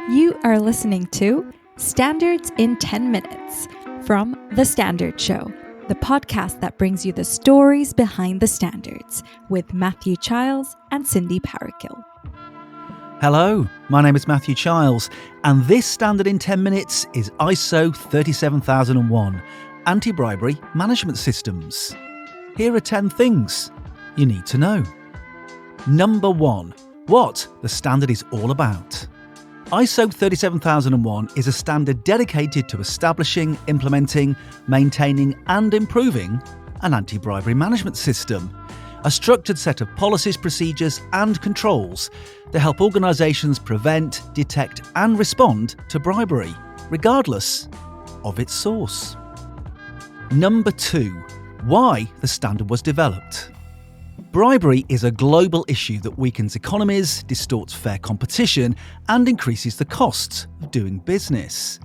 You are listening to Standards in 10 Minutes from The Standard Show, the podcast that brings you the stories behind the standards with Matthew Childs and Cindy Parakill. Hello, my name is Matthew Childs, and this Standard in 10 Minutes is ISO 37001, Anti-Bribery Management Systems. Here are 10 things you need to know. Number 1. What the standard is all about. ISO 37001 is a standard dedicated to establishing, implementing, maintaining and improving an anti-bribery management system, a structured set of policies, procedures and controls to help organisations prevent, detect and respond to bribery, regardless of its source. Number 2. Why the standard was developed. Bribery is a global issue that weakens economies, distorts fair competition, and increases the costs of doing business.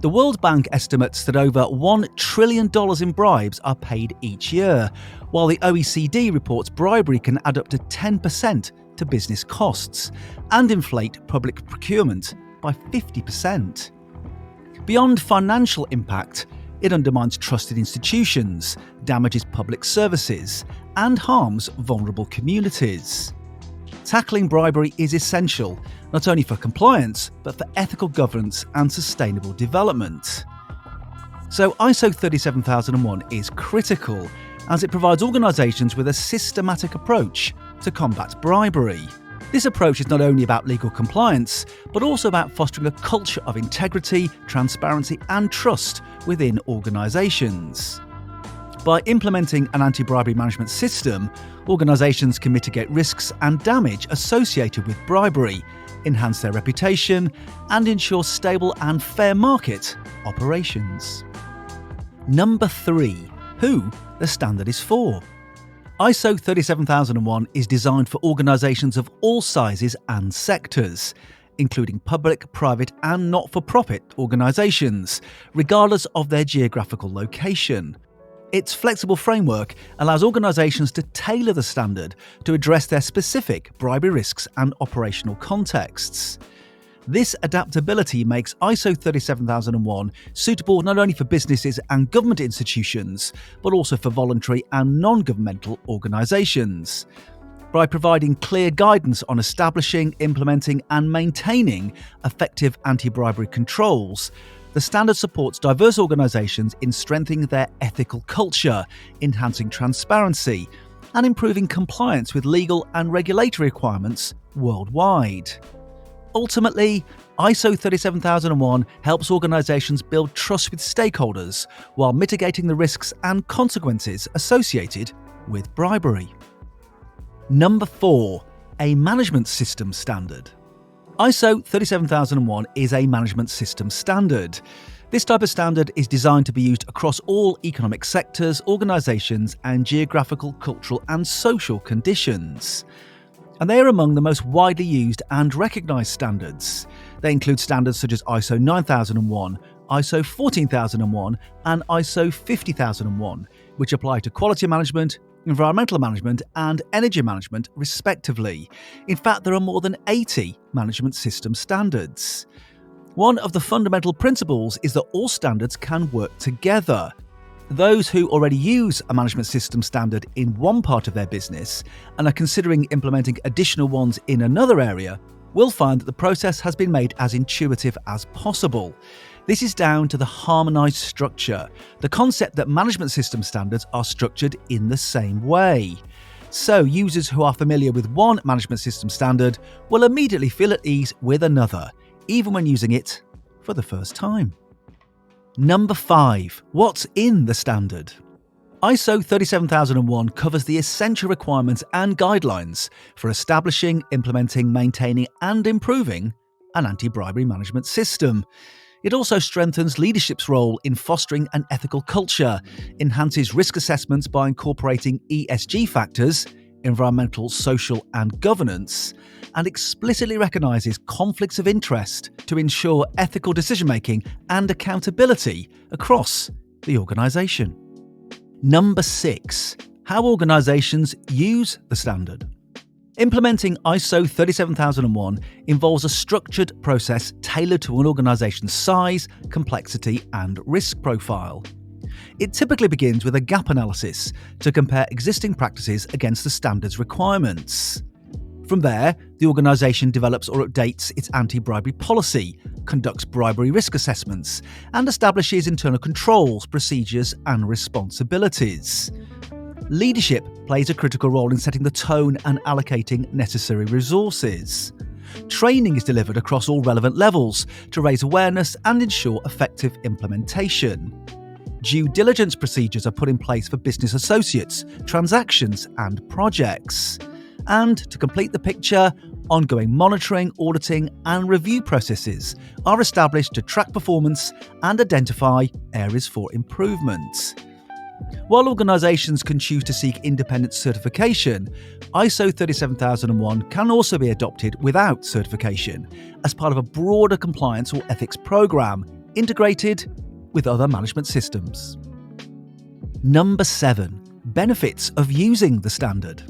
The World Bank estimates that over $1 trillion in bribes are paid each year, while the OECD reports bribery can add up to 10% to business costs and inflate public procurement by 50%. Beyond financial impact, it undermines trusted institutions, damages public services, and harms vulnerable communities. Tackling bribery is essential, not only for compliance, but for ethical governance and sustainable development. So ISO 37001 is critical, as it provides organisations with a systematic approach to combat bribery. This approach is not only about legal compliance, but also about fostering a culture of integrity, transparency and trust within organisations. By implementing an anti-bribery management system, organisations can mitigate risks and damage associated with bribery, enhance their reputation, and ensure stable and fair market operations. Number 3. Who the standard is for. ISO 37001 is designed for organisations of all sizes and sectors, including public, private and not-for-profit organisations, regardless of their geographical location. Its flexible framework allows organisations to tailor the standard to address their specific bribery risks and operational contexts. This adaptability makes ISO 37001 suitable not only for businesses and government institutions, but also for voluntary and non-governmental organisations. By providing clear guidance on establishing, implementing and maintaining effective anti-bribery controls, the standard supports diverse organisations in strengthening their ethical culture, enhancing transparency, and improving compliance with legal and regulatory requirements worldwide. Ultimately, ISO 37001 helps organisations build trust with stakeholders while mitigating the risks and consequences associated with bribery. Number 4. A management system standard. ISO 37001 is a management system standard. This type of standard is designed to be used across all economic sectors, organisations, and geographical, cultural, and social conditions. And they are among the most widely used and recognised standards. They include standards such as ISO 9001, ISO 14001, and ISO 50001, which apply to quality management, environmental management and energy management respectively. In fact, there are more than 80 management system standards. One of the fundamental principles is that all standards can work together. Those who already use a management system standard in one part of their business and are considering implementing additional ones in another area will find that the process has been made as intuitive as possible. This is down to the harmonised structure, the concept that management system standards are structured in the same way. So users who are familiar with one management system standard will immediately feel at ease with another, even when using it for the first time. Number 5. What's in the standard? ISO 37001 covers the essential requirements and guidelines for establishing, implementing, maintaining and improving an anti-bribery management system. It also strengthens leadership's role in fostering an ethical culture, enhances risk assessments by incorporating ESG factors, environmental, social and governance, and explicitly recognises conflicts of interest to ensure ethical decision-making and accountability across the organisation. Number 6. How organisations use the standard. Implementing ISO 37001 involves a structured process tailored to an organisation's size, complexity, and risk profile. It typically begins with a gap analysis to compare existing practices against the standard's requirements. From there, the organisation develops or updates its anti-bribery policy, conducts bribery risk assessments, and establishes internal controls, procedures, and responsibilities. Leadership plays a critical role in setting the tone and allocating necessary resources. Training is delivered across all relevant levels to raise awareness and ensure effective implementation. Due diligence procedures are put in place for business associates, transactions, and projects. And to complete the picture, ongoing monitoring, auditing, and review processes are established to track performance and identify areas for improvement. While organisations can choose to seek independent certification, ISO 37001 can also be adopted without certification as part of a broader compliance or ethics programme integrated with other management systems. Number 7. Benefits of using the standard.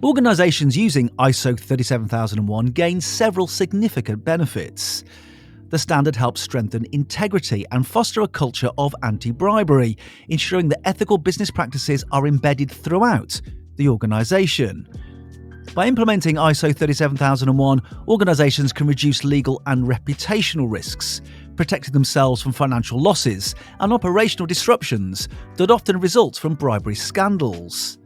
Organisations using ISO 37001 gain several significant benefits. The standard helps strengthen integrity and foster a culture of anti-bribery, ensuring that ethical business practices are embedded throughout the organisation. By implementing ISO 37001, organisations can reduce legal and reputational risks, protecting themselves from financial losses and operational disruptions that often result from bribery scandals.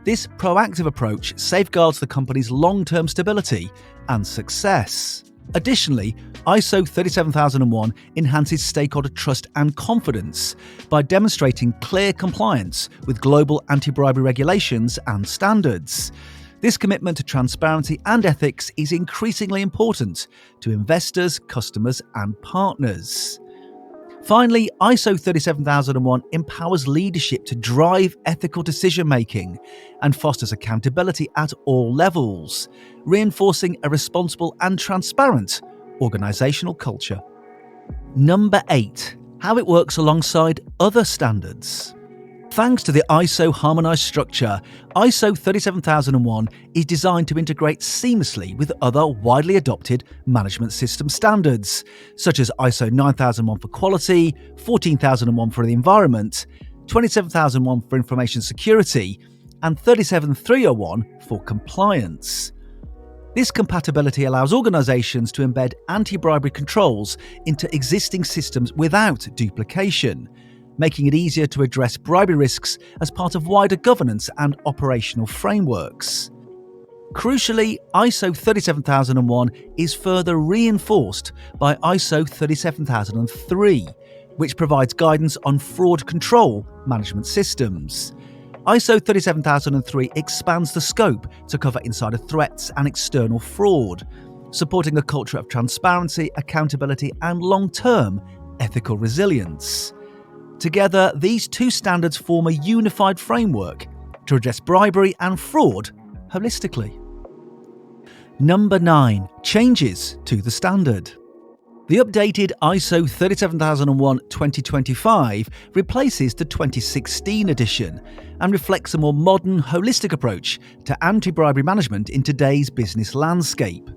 This proactive approach safeguards the company's long-term stability and success. Additionally, ISO 37001 enhances stakeholder trust and confidence by demonstrating clear compliance with global anti-bribery regulations and standards. This commitment to transparency and ethics is increasingly important to investors, customers, and partners. Finally, ISO 37001 empowers leadership to drive ethical decision-making and fosters accountability at all levels, reinforcing a responsible and transparent organisational culture. Number 8. How it works alongside other standards. Thanks to the ISO harmonised structure, ISO 37001 is designed to integrate seamlessly with other widely adopted management system standards, such as ISO 9001 for quality, 14001 for the environment, 27001 for information security, and 37301 for compliance. This compatibility allows organisations to embed anti-bribery controls into existing systems without duplication, making it easier to address bribery risks as part of wider governance and operational frameworks. Crucially, ISO 37001 is further reinforced by ISO 37003, which provides guidance on fraud control management systems. ISO 37003 expands the scope to cover insider threats and external fraud, supporting a culture of transparency, accountability, and long-term ethical resilience. Together, these two standards form a unified framework to address bribery and fraud holistically. Number 9. Changes to the standard. The updated ISO 37001-2025 replaces the 2016 edition and reflects a more modern, holistic approach to anti-bribery management in today's business landscape.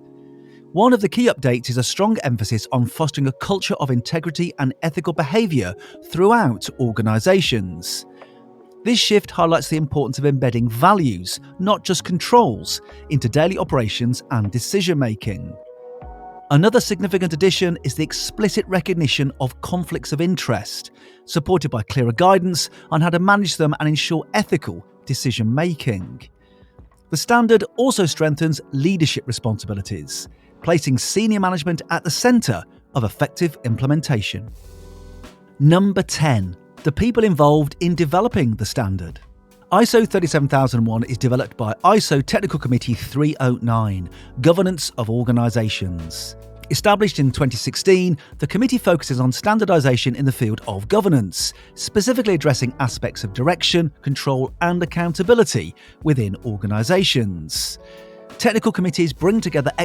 One of the key updates is a strong emphasis on fostering a culture of integrity and ethical behaviour throughout organisations. This shift highlights the importance of embedding values, not just controls, into daily operations and decision-making. Another significant addition is the explicit recognition of conflicts of interest, supported by clearer guidance on how to manage them and ensure ethical decision-making. The standard also strengthens leadership responsibilities, placing senior management at the centre of effective implementation. Number 10. The people involved in developing the standard. ISO 37001 is developed by ISO Technical Committee 309, Governance of Organisations. Established in 2016, the committee focuses on standardisation in the field of governance, specifically addressing aspects of direction, control, and accountability within organisations. Technical committees bring together